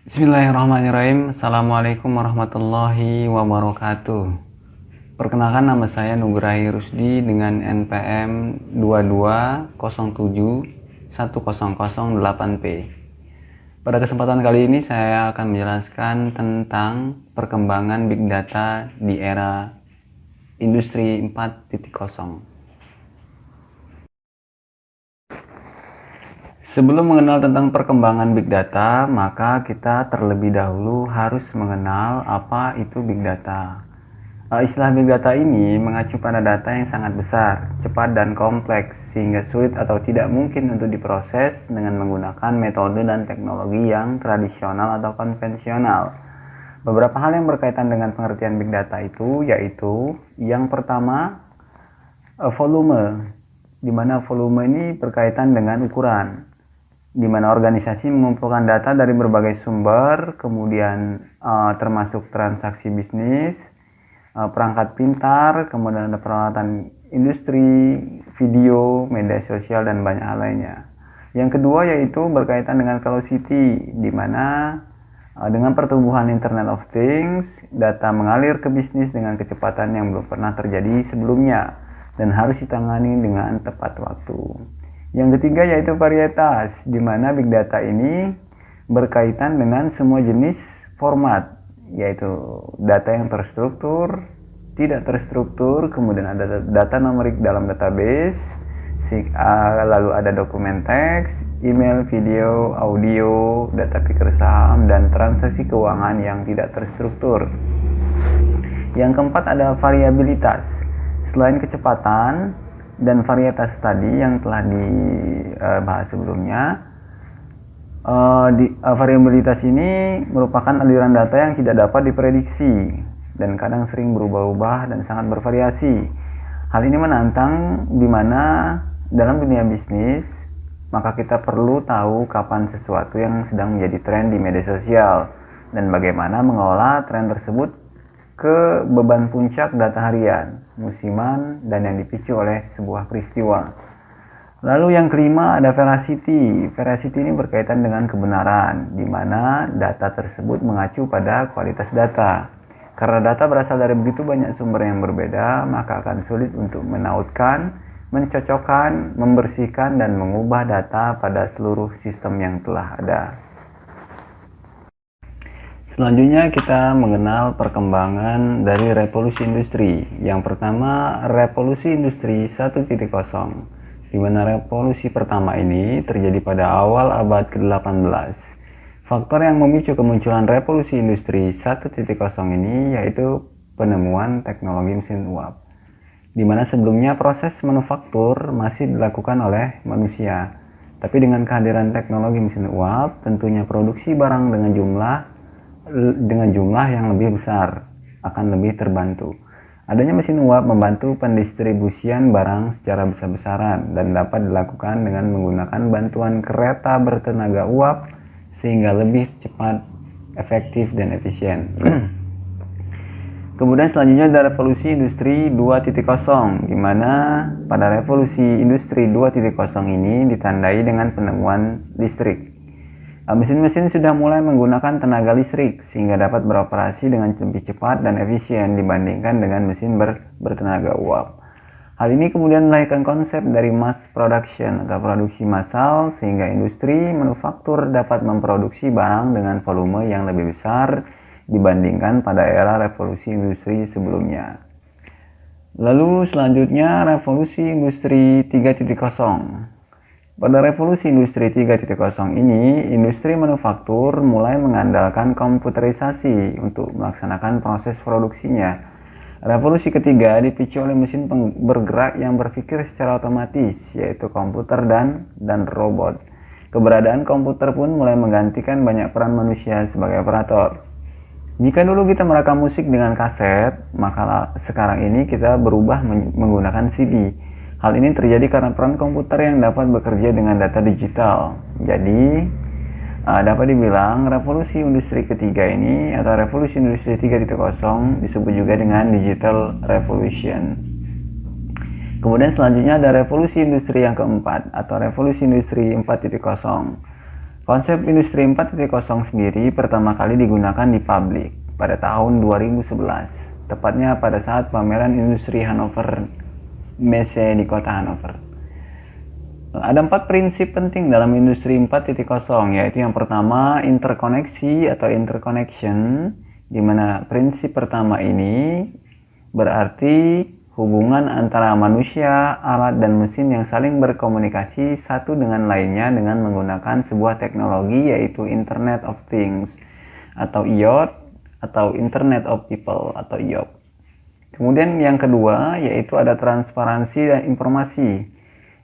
Bismillahirrahmanirrahim. Assalamualaikum warahmatullahi wabarakatuh. Perkenalkan, nama saya Nugrahi Rusdi dengan NPM 22071008P. Pada kesempatan kali ini saya akan menjelaskan tentang perkembangan Big Data di era Industri 4.0. Sebelum mengenal tentang perkembangan Big Data, maka kita terlebih dahulu harus mengenal apa itu Big Data. Istilah Big Data ini mengacu pada data yang sangat besar, cepat dan kompleks, sehingga sulit atau tidak mungkin untuk diproses dengan menggunakan metode dan teknologi yang tradisional atau konvensional. Beberapa hal yang berkaitan dengan pengertian Big Data itu yaitu yang pertama, volume, di mana volume ini berkaitan dengan ukuran, di mana organisasi mengumpulkan data dari berbagai sumber, kemudian termasuk transaksi bisnis, perangkat pintar, kemudian ada peralatan industri, video, media sosial, dan banyak hal lainnya. Yang kedua yaitu berkaitan dengan velocity, di mana dengan pertumbuhan Internet of Things, data mengalir ke bisnis dengan kecepatan yang belum pernah terjadi sebelumnya dan harus ditangani dengan tepat waktu. Yang ketiga yaitu varietas, di mana Big Data ini berkaitan dengan semua jenis format, yaitu data yang terstruktur, tidak terstruktur, kemudian ada data numerik dalam database, lalu ada dokumen teks, email, video, audio, data piker saham, dan transaksi keuangan yang tidak terstruktur. Yang keempat ada variabilitas. Selain kecepatan dan varietas tadi yang telah dibahas sebelumnya, variabilitas ini merupakan aliran data yang tidak dapat diprediksi dan kadang sering berubah-ubah dan sangat bervariasi. Hal ini menantang, di mana dalam dunia bisnis maka kita perlu tahu kapan sesuatu yang sedang menjadi tren di media sosial dan bagaimana mengelola tren tersebut ke beban puncak data harian, musiman, dan yang dipicu oleh sebuah peristiwa. Lalu yang kelima ada veracity. Veracity ini berkaitan dengan kebenaran, di mana data tersebut mengacu pada kualitas data. Karena data berasal dari begitu banyak sumber yang berbeda, maka akan sulit untuk menautkan, mencocokkan, membersihkan, dan mengubah data pada seluruh sistem yang telah ada. Selanjutnya kita mengenal perkembangan dari revolusi industri. Yang pertama, revolusi industri 1.0, di mana revolusi pertama ini terjadi pada awal abad ke-18. Faktor yang memicu kemunculan revolusi industri 1.0 ini yaitu penemuan teknologi mesin uap, di mana sebelumnya proses manufaktur masih dilakukan oleh manusia. Tapi dengan kehadiran teknologi mesin uap, tentunya produksi barang dengan jumlah yang lebih besar akan lebih terbantu. Adanya mesin uap membantu pendistribusian barang secara besar-besaran dan dapat dilakukan dengan menggunakan bantuan kereta bertenaga uap sehingga lebih cepat, efektif, dan efisien. Kemudian selanjutnya ada revolusi industri 2.0, di mana pada revolusi industri 2.0 ini ditandai dengan penemuan listrik. Mesin-mesin sudah mulai menggunakan tenaga listrik sehingga dapat beroperasi dengan lebih cepat dan efisien dibandingkan dengan mesin bertenaga uap. Hal ini kemudian melahirkan konsep dari mass production atau produksi massal, sehingga industri manufaktur dapat memproduksi barang dengan volume yang lebih besar dibandingkan pada era revolusi industri sebelumnya. Lalu selanjutnya revolusi industri 3.0. Pada revolusi industri 3.0 ini, industri manufaktur mulai mengandalkan komputerisasi untuk melaksanakan proses produksinya. Revolusi ketiga dipicu oleh mesin bergerak yang berpikir secara otomatis, yaitu komputer dan robot. Keberadaan komputer pun mulai menggantikan banyak peran manusia sebagai operator. Jika dulu kita merekam musik dengan kaset, maka sekarang ini kita berubah menggunakan CD. Hal ini terjadi karena peran komputer yang dapat bekerja dengan data digital. Jadi, dapat dibilang revolusi industri ketiga ini atau revolusi industri 3.0 disebut juga dengan digital revolution. Kemudian selanjutnya ada revolusi industri yang keempat atau revolusi industri 4.0. Konsep Industri 4.0 sendiri pertama kali digunakan di publik pada tahun 2011, tepatnya pada saat pameran industri Hannover Messe di kota Hannover. Ada 4 prinsip penting dalam Industri 4.0, yaitu yang pertama interkoneksi atau interconnection, di mana prinsip pertama ini berarti hubungan antara manusia, alat, dan mesin yang saling berkomunikasi satu dengan lainnya dengan menggunakan sebuah teknologi, yaitu Internet of Things atau IoT atau Internet of People atau IOP. Kemudian yang kedua yaitu ada transparansi dan informasi,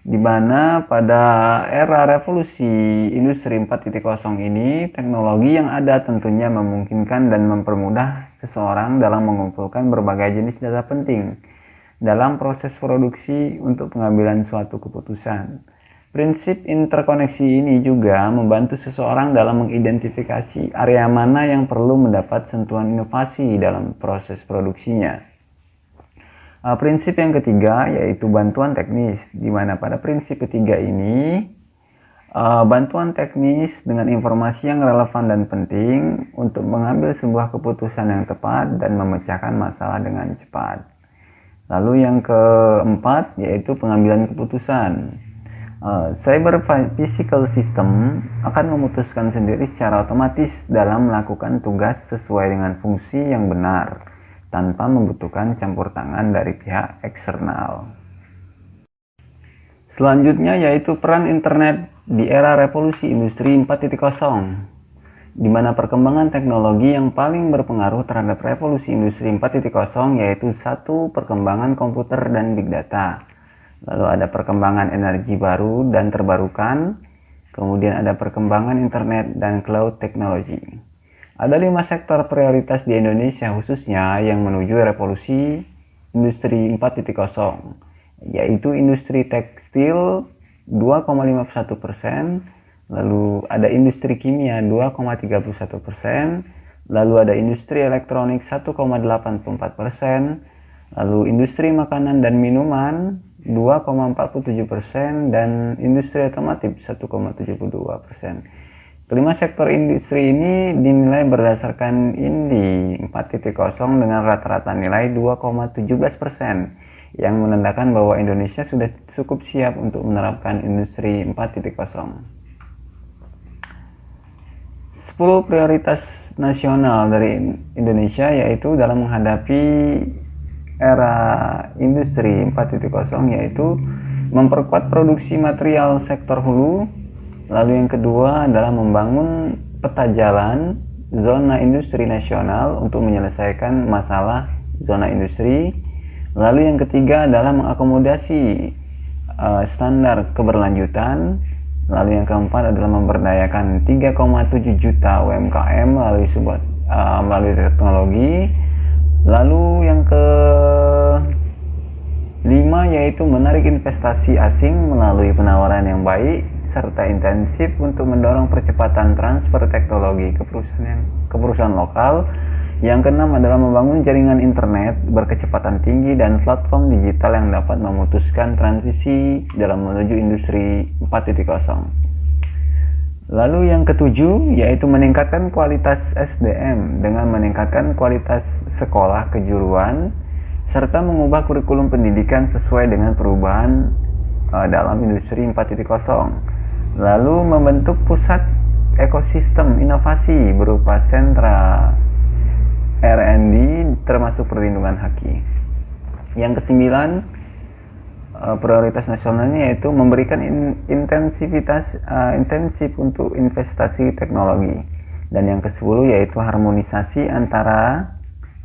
di mana pada era revolusi Industri 4.0 ini teknologi yang ada tentunya memungkinkan dan mempermudah seseorang dalam mengumpulkan berbagai jenis data penting dalam proses produksi untuk pengambilan suatu keputusan. Prinsip interkoneksi ini juga membantu seseorang dalam mengidentifikasi area mana yang perlu mendapat sentuhan inovasi dalam proses produksinya. Prinsip yang ketiga yaitu bantuan teknis, di mana pada prinsip ketiga ini bantuan teknis dengan informasi yang relevan dan penting untuk mengambil sebuah keputusan yang tepat dan memecahkan masalah dengan cepat. Lalu yang keempat yaitu pengambilan keputusan. Cyber physical system akan memutuskan sendiri secara otomatis dalam melakukan tugas sesuai dengan fungsi yang benar tanpa membutuhkan campur tangan dari pihak eksternal. Selanjutnya yaitu peran internet di era revolusi industri 4.0, di mana perkembangan teknologi yang paling berpengaruh terhadap revolusi industri 4.0 yaitu satu, perkembangan komputer dan big data. Lalu ada perkembangan energi baru dan terbarukan, kemudian ada perkembangan internet dan cloud technology. Ada 5 sektor prioritas di Indonesia khususnya yang menuju revolusi industri 4.0, yaitu industri tekstil 2,51%, lalu ada industri kimia 2,31%, lalu ada industri elektronik 1,84%, lalu industri makanan dan minuman 2,47%, dan industri otomotif 1,72%. Kelima sektor industri ini dinilai berdasarkan Indi 4.0 dengan rata-rata nilai 2,17%, yang menandakan bahwa Indonesia sudah cukup siap untuk menerapkan industri 4.0. 10 prioritas nasional dari Indonesia yaitu dalam menghadapi era industri 4.0 yaitu memperkuat produksi material sektor hulu. Lalu yang kedua adalah membangun peta jalan zona industri nasional untuk menyelesaikan masalah zona industri. Lalu yang ketiga adalah mengakomodasi standar keberlanjutan. Lalu yang keempat adalah memberdayakan 3,7 juta UMKM melalui teknologi. Lalu yang kelima yaitu menarik investasi asing melalui penawaran yang baik serta intensif untuk mendorong percepatan transfer teknologi ke perusahaan lokal. Yang keenam adalah membangun jaringan internet berkecepatan tinggi dan platform digital yang dapat memutuskan transisi dalam menuju industri 4.0. Lalu yang ketujuh yaitu meningkatkan kualitas SDM dengan meningkatkan kualitas sekolah kejuruan serta mengubah kurikulum pendidikan sesuai dengan perubahan dalam industri 4.0. Lalu membentuk pusat ekosistem inovasi berupa sentra R&D termasuk perlindungan haki. Yang kesembilan prioritas nasionalnya yaitu memberikan intensif untuk investasi teknologi. Dan yang ke-10 yaitu harmonisasi antara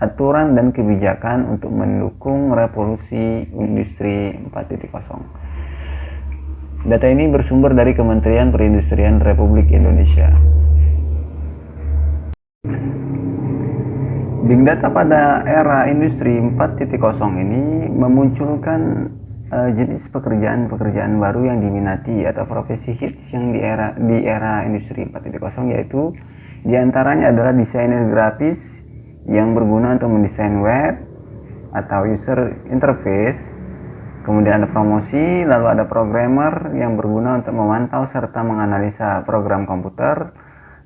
aturan dan kebijakan untuk mendukung revolusi industri 4.0. Data ini bersumber dari Kementerian Perindustrian Republik Indonesia. Big data pada era industri 4.0 ini memunculkan jenis pekerjaan-pekerjaan baru yang diminati atau profesi hits yang di era industri 4.0, yaitu diantaranya adalah desainer grafis yang berguna untuk mendesain web atau user interface, Kemudian ada promosi, lalu ada programmer yang berguna untuk memantau serta menganalisa program komputer.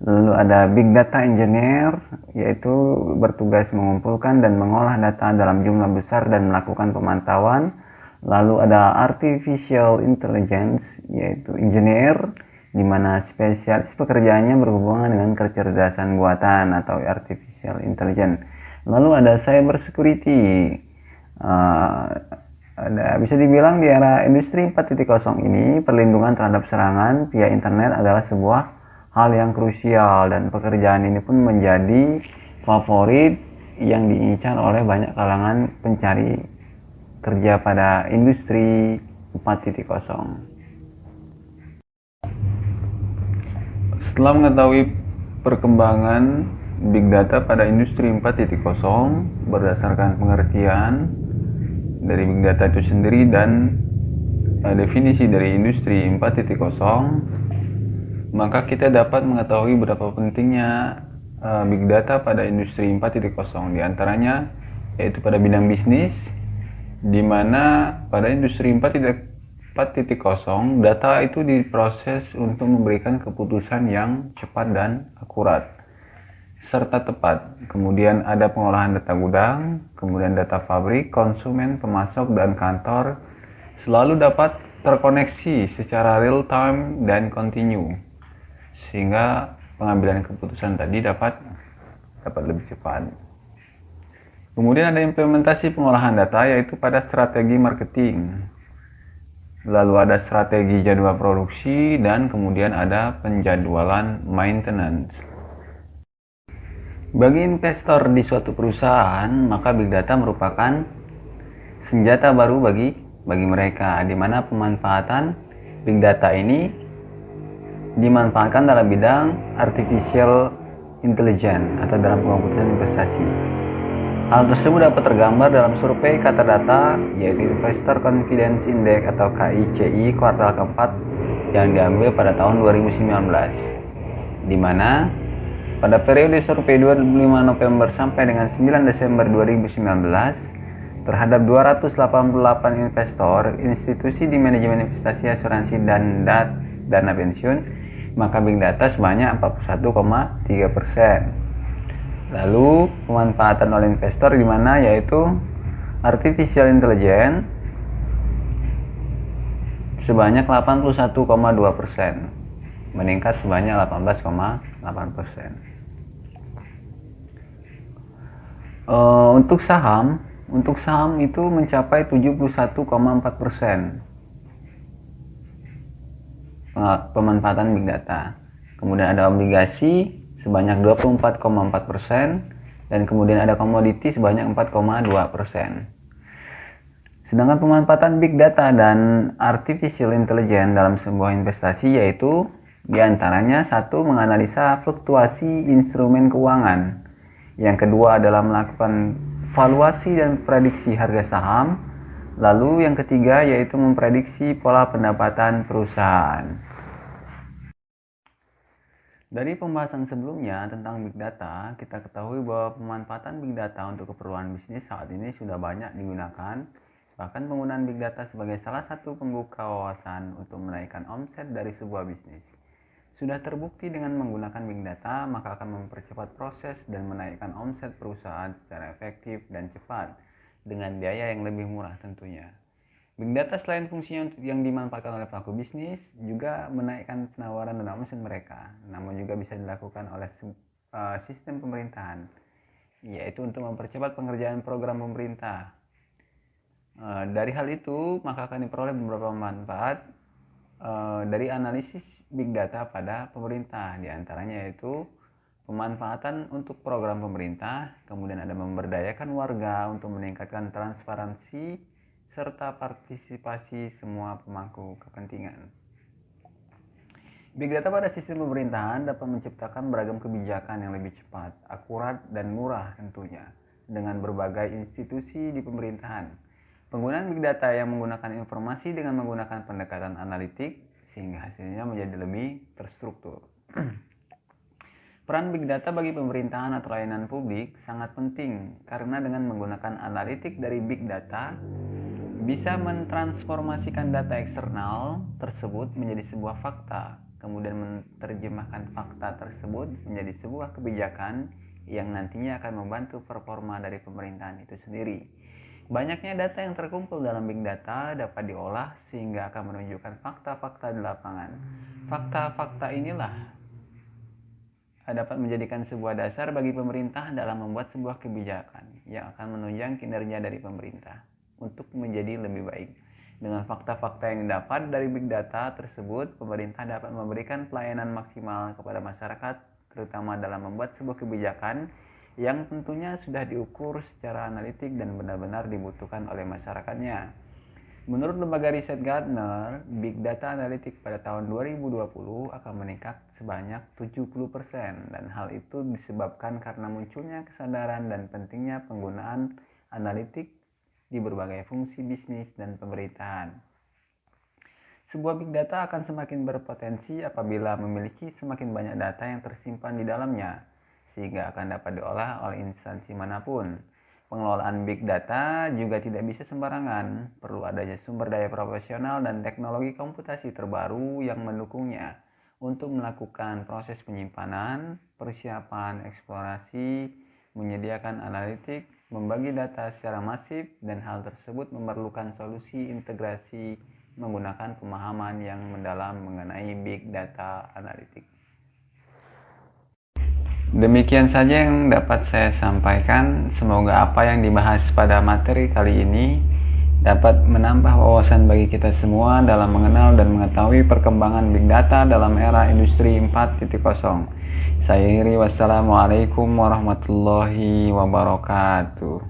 Lalu ada big data engineer, yaitu bertugas mengumpulkan dan mengolah data dalam jumlah besar dan melakukan pemantauan. Lalu ada artificial intelligence, yaitu engineer, di mana spesialis pekerjaannya berhubungan dengan kecerdasan buatan atau artificial intelligence. Lalu ada cyber security. Bisa dibilang di era industri 4.0 ini, perlindungan terhadap serangan via internet adalah sebuah hal yang krusial, dan pekerjaan ini pun menjadi favorit yang diincar oleh banyak kalangan pencari kerja pada industri 4.0. Setelah mengetahui perkembangan big data pada industri 4.0 berdasarkan pengertian dari big data itu sendiri dan definisi dari industri 4.0, maka kita dapat mengetahui berapa pentingnya big data pada industri 4.0. Di antaranya yaitu pada bidang bisnis, di mana pada industri 4.0 data itu diproses untuk memberikan keputusan yang cepat dan akurat serta tepat. Kemudian ada pengolahan data gudang, kemudian data pabrik, konsumen, pemasok, dan kantor selalu dapat terkoneksi secara real time dan kontinu, sehingga pengambilan keputusan tadi dapat lebih cepat. Kemudian ada implementasi pengolahan data, yaitu pada strategi marketing, lalu ada strategi jadwal produksi, dan kemudian ada penjadwalan maintenance. Bagi investor di suatu perusahaan, maka big data merupakan senjata baru bagi mereka, di mana pemanfaatan big data ini dimanfaatkan dalam bidang artificial intelligence atau dalam pengoperasian investasi. Hal tersebut dapat tergambar dalam survei kata data, yaitu Investor Confidence Index atau KICI kuartal keempat yang diambil pada tahun 2019, di mana pada periode survei 25 November sampai dengan 9 Desember 2019 terhadap 288 investor, institusi di manajemen investasi, asuransi, dan dana pensiun, maka big data sebanyak 41,3%. Lalu pemanfaatan oleh investor di mana, yaitu artificial intelligence sebanyak 81,2%, meningkat sebanyak 18,8%. Untuk saham itu mencapai 71,4% pemanfaatan big data. Kemudian ada obligasi sebanyak 24,4%, dan kemudian ada komoditi sebanyak 4,2%. Sedangkan pemanfaatan big data dan artificial intelligence dalam sebuah investasi yaitu diantaranya: satu, menganalisa fluktuasi instrumen keuangan; yang kedua adalah melakukan valuasi dan prediksi harga saham; lalu yang ketiga yaitu memprediksi pola pendapatan perusahaan. Dari pembahasan sebelumnya tentang big data, kita ketahui bahwa pemanfaatan big data untuk keperluan bisnis saat ini sudah banyak digunakan. Bahkan penggunaan big data sebagai salah satu pembuka wawasan untuk menaikkan omset dari sebuah bisnis. Sudah terbukti dengan menggunakan big data, maka akan mempercepat proses dan menaikkan omset perusahaan secara efektif dan cepat dengan biaya yang lebih murah tentunya. Big data selain fungsinya yang dimanfaatkan oleh pelaku bisnis, juga menaikkan penawaran dan omset mereka, namun juga bisa dilakukan oleh sistem pemerintahan, yaitu untuk mempercepat pengerjaan program pemerintah. Dari hal itu, maka akan diperoleh beberapa manfaat dari analisis big data pada pemerintah, diantaranya yaitu pemanfaatan untuk program pemerintah, kemudian ada memberdayakan warga untuk meningkatkan transparansi serta partisipasi semua pemangku kepentingan. Big data pada sistem pemerintahan dapat menciptakan beragam kebijakan yang lebih cepat, akurat, dan murah tentunya dengan berbagai institusi di pemerintahan. Penggunaan big data yang menggunakan informasi dengan menggunakan pendekatan analitik sehingga hasilnya menjadi lebih terstruktur. Peran big data bagi pemerintahan atau layanan publik sangat penting karena dengan menggunakan analitik dari big data, bisa mentransformasikan data eksternal tersebut menjadi sebuah fakta, kemudian menerjemahkan fakta tersebut menjadi sebuah kebijakan yang nantinya akan membantu performa dari pemerintahan itu sendiri. Banyaknya data yang terkumpul dalam big data dapat diolah sehingga akan menunjukkan fakta-fakta di lapangan. Fakta-fakta inilah dapat menjadikan sebuah dasar bagi pemerintah dalam membuat sebuah kebijakan yang akan menunjang kinerja dari pemerintah untuk menjadi lebih baik. Dengan fakta-fakta yang didapat dari big data tersebut, pemerintah dapat memberikan pelayanan maksimal kepada masyarakat, terutama dalam membuat sebuah kebijakan yang tentunya sudah diukur secara analitik dan benar-benar dibutuhkan oleh masyarakatnya. Menurut lembaga riset Gartner, Big Data Analytics pada tahun 2020 akan meningkat sebanyak 70% dan hal itu disebabkan karena munculnya kesadaran dan pentingnya penggunaan analitik di berbagai fungsi bisnis dan pemerintahan. Sebuah big data akan semakin berpotensi apabila memiliki semakin banyak data yang tersimpan di dalamnya, sehingga akan dapat diolah oleh instansi manapun. Pengelolaan big data juga tidak bisa sembarangan, perlu adanya sumber daya profesional dan teknologi komputasi terbaru yang mendukungnya untuk melakukan proses penyimpanan, persiapan, eksplorasi, menyediakan analitik, membagi data secara masif, dan hal tersebut memerlukan solusi integrasi menggunakan pemahaman yang mendalam mengenai big data analitik. Demikian saja yang dapat saya sampaikan. Semoga apa yang dibahas pada materi kali ini dapat menambah wawasan bagi kita semua dalam mengenal dan mengetahui perkembangan big data dalam era industri 4.0. Saya akhiri, wassalamualaikum warahmatullahi wabarakatuh.